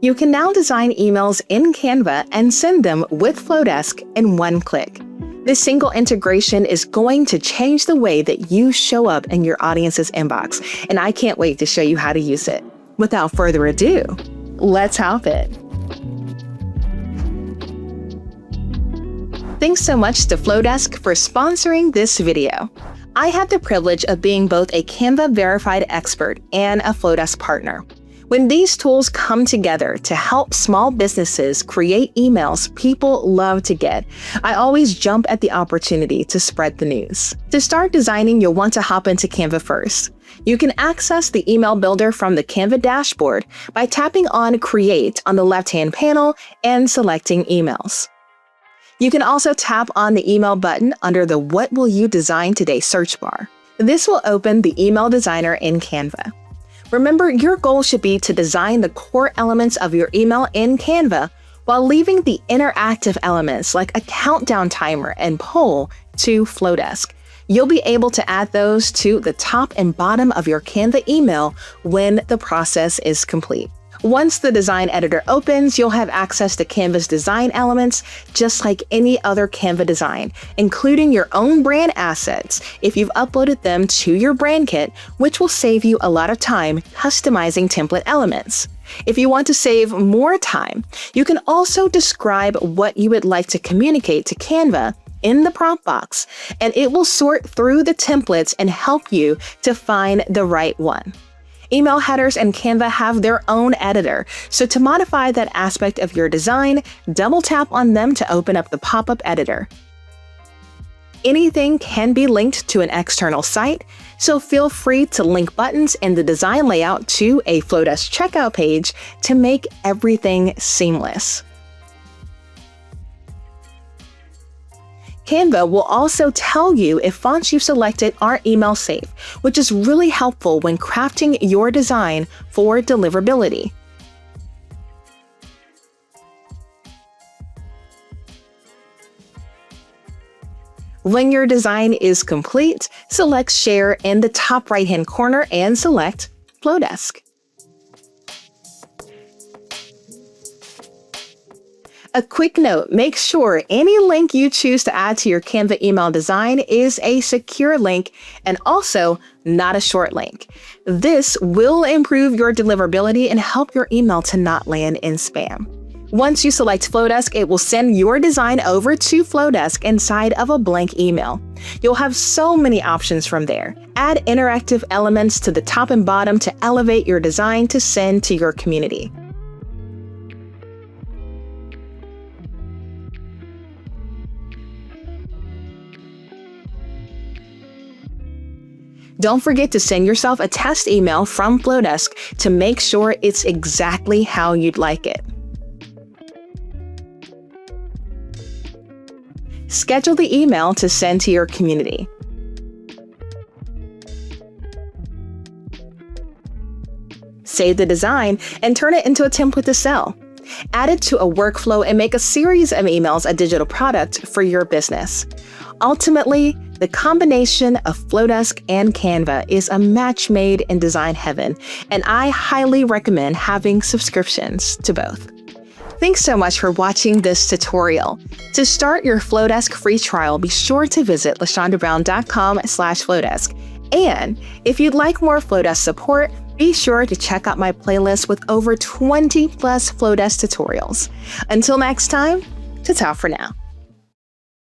You can now design emails in Canva and send them with Flodesk in one click. This single integration is going to change the way that you show up in your audience's inbox, and I can't wait to show you how to use it. Without further ado, let's hop in. Thanks so much to Flodesk for sponsoring this video. I have the privilege of being both a Canva verified expert and a Flodesk partner. When these tools come together to help small businesses create emails people love to get, I always jump at the opportunity to spread the news. To start designing, you'll want to hop into Canva first. You can access the email builder from the Canva dashboard by tapping on Create on the left-hand panel and selecting Emails. You can also tap on the email button under the What Will You Design Today search bar. This will open the email designer in Canva. Remember, your goal should be to design the core elements of your email in Canva while leaving the interactive elements like a countdown timer and poll to Flodesk. You'll be able to add those to the top and bottom of your Canva email when the process is complete. Once the design editor opens, you'll have access to Canva's design elements just like any other Canva design, including your own brand assets if you've uploaded them to your brand kit, which will save you a lot of time customizing template elements. If you want to save more time, you can also describe what you would like to communicate to Canva in the prompt box, and it will sort through the templates and help you to find the right one. Email headers and Canva have their own editor, so to modify that aspect of your design, double tap on them to open up the pop-up editor. Anything can be linked to an external site, so feel free to link buttons in the design layout to a Flodesk checkout page to make everything seamless. Canva will also tell you if fonts you've selected are email safe, which is really helpful when crafting your design for deliverability. When your design is complete, select Share in the top right-hand corner and select Flodesk. A quick note, make sure any link you choose to add to your Canva email design is a secure link and also not a short link. This will improve your deliverability and help your email to not land in spam. Once you select Flodesk, it will send your design over to Flodesk inside of a blank email. You'll have so many options from there. Add interactive elements to the top and bottom to elevate your design to send to your community. Don't forget to send yourself a test email from Flodesk to make sure it's exactly how you'd like it. Schedule the email to send to your community. Save the design and turn it into a template to sell. Add it to a workflow and make a series of emails a digital product for your business. Ultimately, the combination of Flodesk and Canva is a match made in design heaven, and I highly recommend having subscriptions to both. Thanks so much for watching this tutorial. To start your Flodesk free trial, be sure to visit lashandrabrown.com/Flodesk. And if you'd like more Flodesk support, be sure to check out my playlist with over 20+ Flodesk tutorials. Until next time, ta-ta for now.